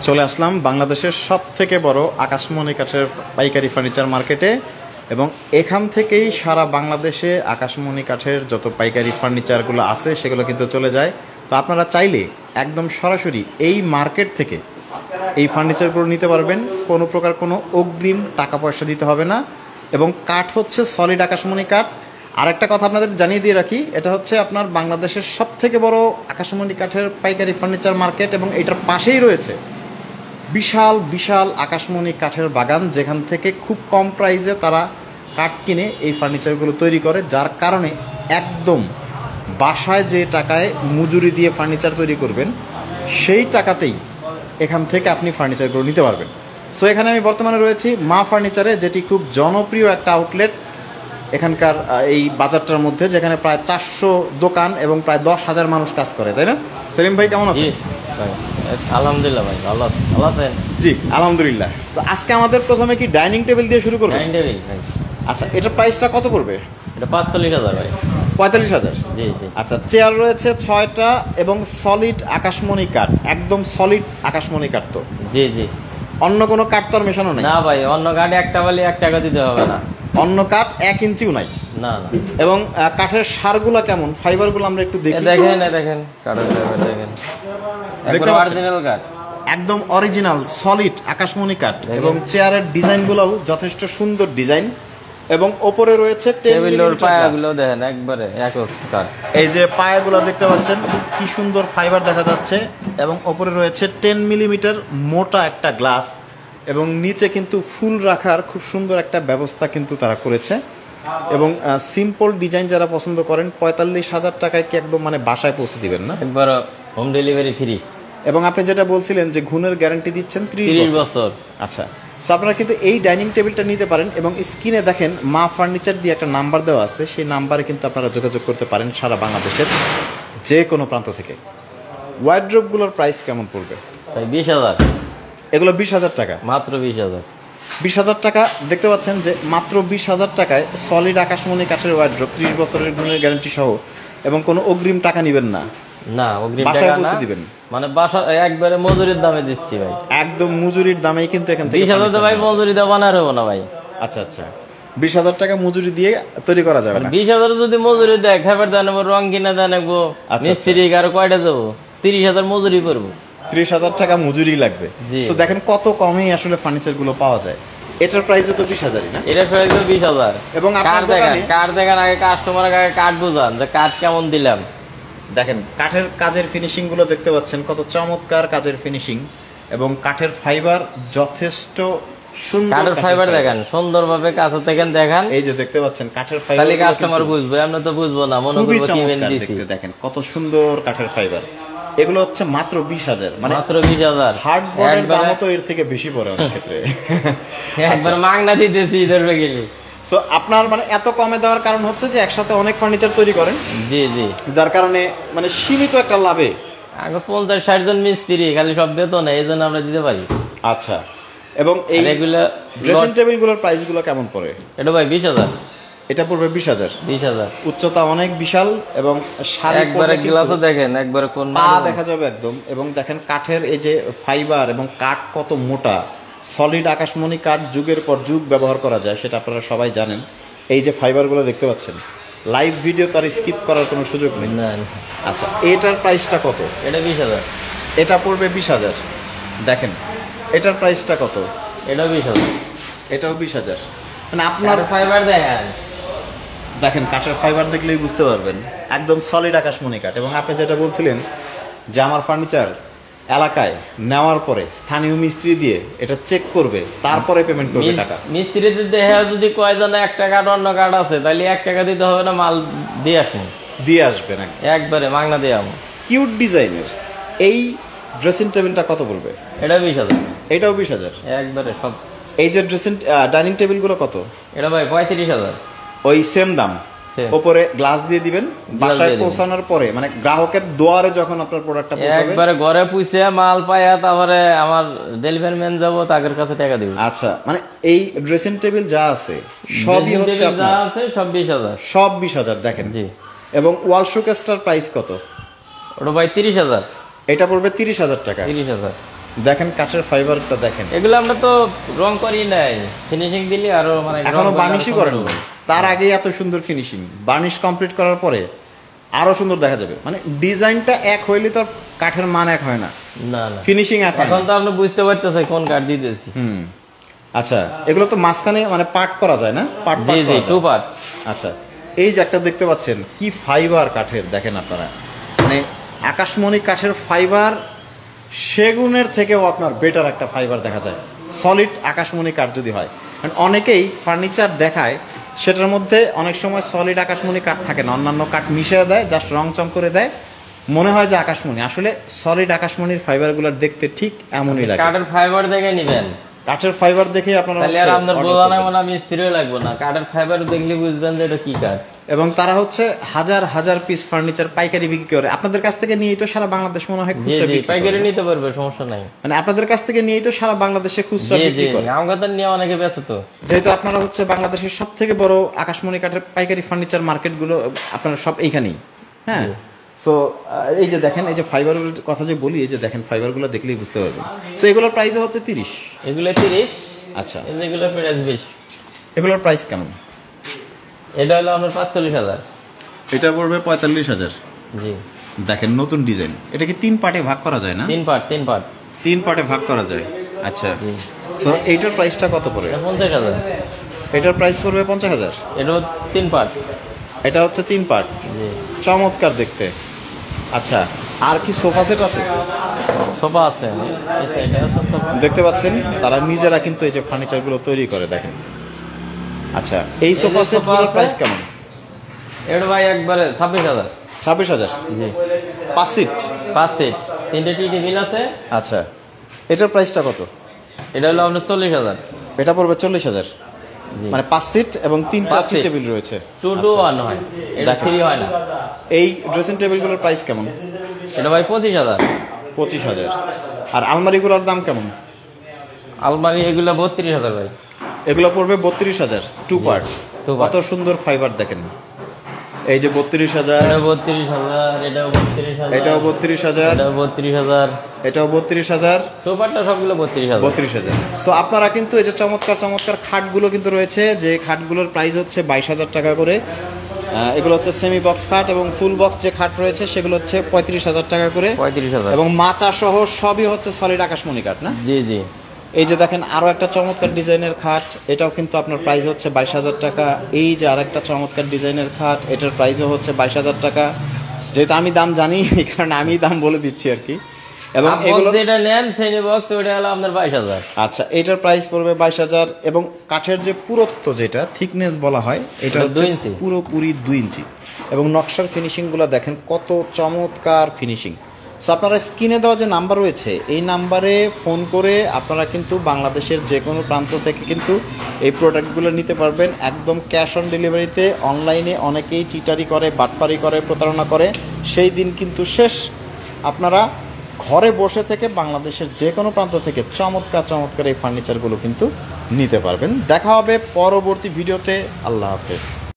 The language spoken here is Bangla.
চলে আসলাম বাংলাদেশের সবথেকে বড় আকাশমণি কাঠের পাইকারি ফার্নিচার মার্কেটে এবং এখান থেকেই সারা বাংলাদেশে আকাশমণি কাঠের যত পাইকারি ফার্নিচারগুলো আছে সেগুলো কিন্তু চলে যায়। তো আপনারা চাইলে একদম সরাসরি এই মার্কেট থেকে এই ফার্নিচারগুলো নিতে পারবেন, কোনো প্রকার কোনো অগ্রিম টাকা পয়সা দিতে হবে না এবং কাঠ হচ্ছে সলিড আকাশমণি কাঠ। আরেকটা কথা আপনাদের জানিয়ে দিয়ে রাখি, এটা হচ্ছে আপনার বাংলাদেশের সবথেকে বড় আকাশমণি কাঠের পাইকারি ফার্নিচার মার্কেট এবং এটার পাশেই রয়েছে বিশাল বিশাল আকাশমণি কাঠের বাগান, যেখান থেকে খুব কম প্রাইসে তারা কাঠ কিনে এই ফার্নিচারগুলো তৈরি করে, যার কারণে একদম বাসায় যে টাকায় মজুরি দিয়ে ফার্নিচার তৈরি করবেন সেই টাকাতেই এখান থেকে আপনি ফার্নিচারগুলো নিতে পারবেন। সো এখানে আমি বর্তমানে রয়েছি মা ফার্নিচারে, যেটি খুব জনপ্রিয় একটা আউটলেট এখানকার এই বাজারটার মধ্যে, যেখানে প্রায় 400 দোকান এবং প্রায় 10,000 মানুষ কাজ করে, তাই না? সেলিম ভাই কেমন আছেন? আলহামদুলিল্লাহ ভাই, ভালো আছেন? জি আলহামদুলিল্লাহ। তো আজকে আমাদের প্রথমে কি ডাইনিং টেবিল দিয়ে শুরু করব? ডাইনিং টেবিল ভাই। আচ্ছা, এটার প্রাইসটা কত পড়বে? এটা 45,000 ভাই। 45,000? জি জি। আচ্ছা, চেয়ার রয়েছে 6টা এবং সলিড আকাশমণি কাঠ, একদম সলিড আকাশমণি কাঠ। তো জি জি, অন্য কোনো কাঠ তো আর মেশানো নাই? না ভাই, অন্য কাঠ একটা বলি 1 টাকা দিতে হবে না। অন্য কাঠ 1 ইঞ্চিও নাই? না না। এবং কাঠের সারগুলো কেমন, ফাইবারগুলো আমরা একটু দেখি। দেখেন কাঠের ফাইবার দেখেন, একদম অরিজিনাল কাঠ, একদম অরিজিনাল সলিড আকাশমণি কাঠ। এবং চেয়ারের ডিজাইনগুলোও যথেষ্ট সুন্দর ডিজাইন এবং ওপরে রয়েছে টেবিলের পায়াগুলো দেখেন একবারে একক কাঠ। এই যে পায়াগুলো দেখতে পাচ্ছেন কি সুন্দর ফাইবার দেখা যাচ্ছে এবং ওপরে রয়েছে 10 মিলিমিটার মোটা একটা গ্লাস এবং নিচে কিন্তু ফুল রাখার খুব সুন্দর একটা ব্যবস্থা কিন্তু তারা করেছে। এবং সিম্পল ডিজাইন যারা পছন্দ করেন 45,000 টাকায় কি একদম মানে বাসায় পৌঁছে দিবেন না? একবার হোম ডেলিভারি ফ্রি। এবং আপনি যেটা বলছিলেন যে ঘুণের গ্যারান্টি দিচ্ছেন 30 বছর। আচ্ছা, সো আপনারা কিন্তু এই ডাইনিং টেবিলটা নিতে পারেন এবং স্ক্রিনে দেখেন মা ফার্নিচার দিয়ে একটা নাম্বার দেওয়া আছে, সেই নাম্বারে কিন্তু আপনারা যোগাযোগ করতে পারেন সারা বাংলাদেশের যে কোনো প্রান্ত থেকে। ওয়ার্ড্রোবগুলোর প্রাইস কেমন পড়বে? 20,000। এগুলো 20,000 টাকা? মাত্র 20,000। 20,000 টাকা। দেখতে পাচ্ছেন যে মাত্র 20,000 টাকায় সলিড আকাশমণি কাঠের ওয়ার্ড্রোব, 30 বছরের গুণের গ্যারান্টি সহ, এবং কোনো অগ্রিম টাকা নেবেন না? না, অগ্রিম টাকা বাসায় না, পৌঁছে দিবেন? মানে বাসা একবারে মজুরির দামে দিচ্ছি ভাই। একদম মজুরির দামেই কিন্তু এখান থেকে 20,000 ভাই মজুরি দেওয়া না রেবো না ভাই। আচ্ছা আচ্ছা, 20,000 টাকা মজুরি দিয়ে তৈরি করা যাবে না? 20,000 যদি মজুরি দেয়, খাবার দেওয়া নেবো, রং কিনা দেওয়া নেবো, মিস্ত্রি আর কয়টা দেবো, 30,000 মজুরি করবো। 30,000 টাকা মজুরি লাগবে। তো দেখেন কত কমেই আসলে ফার্নিচার গুলো পাওয়া যায়। এটার প্রাইসও তো 20,000-ই না? এটার প্রাইস 20,000। এবং কাঠ দেখেন আগে, কাস্টমার আগে কাঠ বুঝান যে কাঠ কেমন দিলাম। দেখেন কাঠের কাজের ফিনিশিং গুলো দেখতে পাচ্ছেন, কত চমৎকার কাজের ফিনিশিং এবং কাঠের ফাইবার যথেষ্ট সুন্দর। কাঠের ফাইবার দেখেন সুন্দরভাবে কাছে থেকে দেখেন, এই যে দেখতে পাচ্ছেন কাঠের ফাইবার, খালি কাস্টমার বুঝবে, আমরা তো বুঝবো না, মনে করব কি মেন দিছি। দেখেন কত সুন্দর কাঠের ফাইবার। এগুলো হচ্ছে মাত্র 20,000, মানে মাত্র 20,000। হার্ডবোর্ডের দামও তো এর থেকে বেশি পড়ে অনেক ক্ষেত্রে। একবার মাগনা দিতেছি ধরবে গেলে। সো আপনার মানে এত কমে দেওয়ার কারণ হচ্ছে যে একসাথে অনেক ফার্নিচার তৈরি করেন। জি জি, যার কারণে মানে সীমিত একটা লাভে আগে 50-60 জন মিস্ত্রি, খালি সব বেতন, এই জন্য আমরা দিতে পারি। আচ্ছা, এবং এই ড্রেসিং টেবিল গুলোর প্রাইস গুলো কেমন পড়ে? এটা ভাই 20,000। এটা পড়বে 20,000। 20,000। উচ্চতা অনেক বিশাল এবং একবারে গ্লাসও দেখেন, একবারে কোন পা দেখা যাবে একদম। এবং দেখেন কাঠের এই যে ফাইবার এবং কাঠ কত মোটা, সলিড আকাশমণি কাঠ যুগের পর যুগ ব্যবহার করা যায়, সেটা আপনারা সবাই জানেন। এই যে ফাইবারগুলো দেখতে পাচ্ছেন, লাইভ ভিডিও তার স্কিপ করার কোনো সুযোগ নেই। আচ্ছা, এটার প্রাইসটা কত? এটা 20,000। এটা পড়বে 20,000। দেখেন এটার প্রাইসটা কত? এটাও 20,000। এটাও 20,000। মানে আপনার ফাইবার দেখেন কাঠের ফাইবার দেখলেই বুঝতে পারবেন একদম সলিড আকাশমণি কাঠ। এবং আপনি যেটা বলছিলেন যে আমার ফার্নিচার এলাকায় নেওয়ার পরে স্থানীয় মিস্ত্রি দিয়ে এটা চেক করবে, তারপরে পেমেন্ট করবে টাকা। মিস্ত্রিদের দেখে যদি কয়জনে 1 টাকা অন্য কাঠ আছে, তাহলে 1 টাকা দিতে হবে না, মাল দিয়ে আসবে না, একবারে মাগনা দিয়ে আসবো। কিউট ডিজাইনের এই ড্রেসিং টেবিলটা কত পড়বে? এটা 20,000। এটাও 20,000 একবারে সব। এই যে ড্রেসিং ডাইনিং টেবিল গুলো কত? এটা ভাই 35,000। ওই সেম দাম, উপরে গ্লাস দিয়ে দিবেন, বাসায় পৌঁছানোর পরে মানে গ্রাহকের দুয়ারে যখন আপনার প্রোডাক্টটা পৌঁছাবে, একবারে ঘরে পৌঁছে মাল পায়া তারপরে আমার ডেলিভারি ম্যান যাব, তাদের কাছে টাকা দিব। আচ্ছা, মানে এই ড্রেসিং টেবিল যা আছে সবই হচ্ছে আপনার, যা আছে সব 20,000। সব 20,000 দেখেন। জি। এবং ওয়াল শোকেসটার প্রাইস কত? ওটা ভাই 30,000। এটা পড়বে 30,000 টাকা। 30,000। দেখেন কাঠের ফাইবারটা দেখেন, এগুলো আমরা তো রং করি নাই, ফিনিশিং দিলে আরো মানে এখনো বার্নিশই করেন না, তার আগে এত সুন্দর ফিনিশিং, বার্নিশ কমপ্লিট করার পরে আরো সুন্দর দেখা যাবে। মানে ডিজাইনটা এক হইলে তো কাঠের মান এক হয় না, না না ফিনিশিং এক হয় না। এখন তো আপনি বুঝতে পারতেছেন কোন কাঠ দিতেছি। আচ্ছা, এগুলো তো মাঝখানে মানে পার্ট করা যায় না? পার্ট জি জি, টু পার্ট। আচ্ছা, এই যে একটা দেখতে পাচ্ছেন কি ফাইবার কাঠের, দেখেন আপনারা, মানে আকাশমণি কাঠের ফাইবার সেগুনের থেকেও আপনার বেটার একটা ফাইবার দেখা যায় সলিড আকাশমণি কাঠ যদি হয়। কারণ অনেকেই ফার্নিচার দেখায় সেটার মধ্যে অনেক সময় সলিড আকাশমণি কাঠ থাকে না, অন্যান্য কাঠ মিশিয়ে দেয়, জাস্ট রং চং করে দেয়, মনে হয় যে আকাশমণি। আসলে সলিড আকাশমণির ফাইবারগুলোর দেখতে ঠিক এমনই লাগে। কাঠের ফাইবার দেখে নিবেন, কাঠের ফাইবার দেখে আপনারা তাহলে আর আপনার বোঝানো মনে আমি স্ত্রীও লাগবে না, কাঠের ফাইবার দেখলে বুঝবেন যে এটা কি কাঠ। এবং তারা হচ্ছে হাজার হাজার পিস ফার্নিচার পাইকারি বিক্রি করে, আপনাদের কাছ থেকে নিয়েই তো সারা বাংলাদেশ মনে হয় খুচরা বিক্রি করে। পাইকারি নিতে পারবে, সমস্যা নাই। মানে আপনাদের কাছ থেকে নিয়েই তো সারা বাংলাদেশে খুচরা বিক্রি করে। আমাদের তো নিয়ে অনেকে ব্যস্ত তো, যেহেতু আপনারা হচ্ছে বাংলাদেশের সবথেকে বড় আকাশমণি কাঠের পাইকারি ফার্নিচার মার্কেট গুলো আপনারা সব এইখানেই। হ্যাঁ, সো এই যে দেখেন, এই যে ফাইবারগুলোর কথা যে বলি, এই যে দেখেন ফাইবারগুলো দেখলেই বুঝতে পারবেন। সো এগুলোর প্রাইস হচ্ছে 30, এগুলো 30। আচ্ছা, এগুলোর প্রাইস 20। এগুলোর প্রাইস কেমন? এটা হলো আপনার 45,000। এটা পড়বে 45,000। জি, দেখেন নতুন ডিজাইন। এটা কি 3 পার্টে ভাগ করা যায় না? 3 পার্ট, 3 পার্ট, 3 পার্টে ভাগ করা যায়। আচ্ছা, সো এইটার প্রাইসটা কত পড়বে? 50,000। এটার প্রাইস পড়বে 50,000। এটা 3 পার্ট। এটা হচ্ছে 3 পার্ট। জি, চমৎকার দেখতে। আচ্ছা, আর কি সোফা সেট আছে? সোফা আছে, এটা হচ্ছে সোফা। দেখতে পাচ্ছেন তারা নিজেরা কিন্তু এই যে ফার্নিচার গুলো তৈরি করে, দেখেন। আচ্ছা, এই সোফা সেট গুলোর প্রাইস কেমন? এটা ভাই একবারে 26,000। 26,000? জি, 5 সিট? 5 সিট, 3টে টি টেবিল আছে। আচ্ছা, এটার প্রাইসটা কত? এটা হলো আপনার 40,000। এটা পড়বে 40,000। মানে 5 সিট এবং 3টা টি টেবিল রয়েছে। 2 to 1 হয়, এটা 3 হয় না। এই ড্রেসিং টেবিলগুলোর প্রাইস কেমন? এটা ভাই 25,000। 25,000। আর আলমারিগুলোর দাম কেমন? আলমারি এগুলো 32,000 ভাই। এগুলো পড়বে 32,000, 2 পার্ট। কত সুন্দর ফাইবার দেখেন, এই যে 32,000, এটা 32,000, এটাও 32,000, এটাও 32,000, এটাও 32,000, এটাও 32,000, টোপারটা সবগুলো 32,000। 32,000। সো আপনারা কিন্তু এই যে চমৎকার চমৎকার খাটগুলো কিন্তু রয়েছে, যে খাটগুলোর প্রাইস হচ্ছে 22,000 টাকা করে। এগুলো হচ্ছে সেমি বক্স খাট, এবং ফুল বক্স যে খাট রয়েছে সেগুলো হচ্ছে 35,000 টাকা করে। 35,000 এবং মাচা সহ সবই হচ্ছে সলিড আকাশমণি কাঠ না? জি জি। এই যে দেখেন আরো একটা চমৎকার ডিজাইনের খাট, এটাও কিন্তু আপনার প্রাইস হচ্ছে 22,000 টাকা। এই যে আরেকটা চমৎকার ডিজাইনের খাট, এটার প্রাইসও হচ্ছে 22,000 টাকা। যেহেতু আমি দাম জানি, এই কারণে আমি দাম বলে দিচ্ছি আর কি। এবং এগুলো যেটা নেন সেমি বক্স, ওটা হলো আপনার 22,000। আচ্ছা, এটার প্রাইস পড়বে 22,000। এবং কাঠের যে পুরুত্ব, যেটা থিকনেস বলা হয়, এটা হচ্ছে 2 ইঞ্চি, পুরোপুরি 2 ইঞ্চি। এবং নকশার ফিনিশিং গুলো দেখেন কত চমৎকার ফিনিশিং। সো আপনারা স্ক্রিনে দেওয়া যে নাম্বার রয়েছে, এই নাম্বারে ফোন করে আপনারা কিন্তু বাংলাদেশের যে কোনো প্রান্ত থেকে কিন্তু এই প্রোডাক্টগুলো নিতে পারবেন একদম ক্যাশ অন ডেলিভারিতে। অনলাইনে অনেকেই চিটারি করে, বাটপারি করে, প্রতারণা করে, সেই দিন কিন্তু শেষ। আপনারা ঘরে বসে থেকে বাংলাদেশের যে কোনো প্রান্ত থেকে চমৎকার চমৎকার এই ফার্নিচারগুলো কিন্তু নিতে পারবেন। দেখা হবে পরবর্তী ভিডিওতে। আল্লাহ হাফেজ।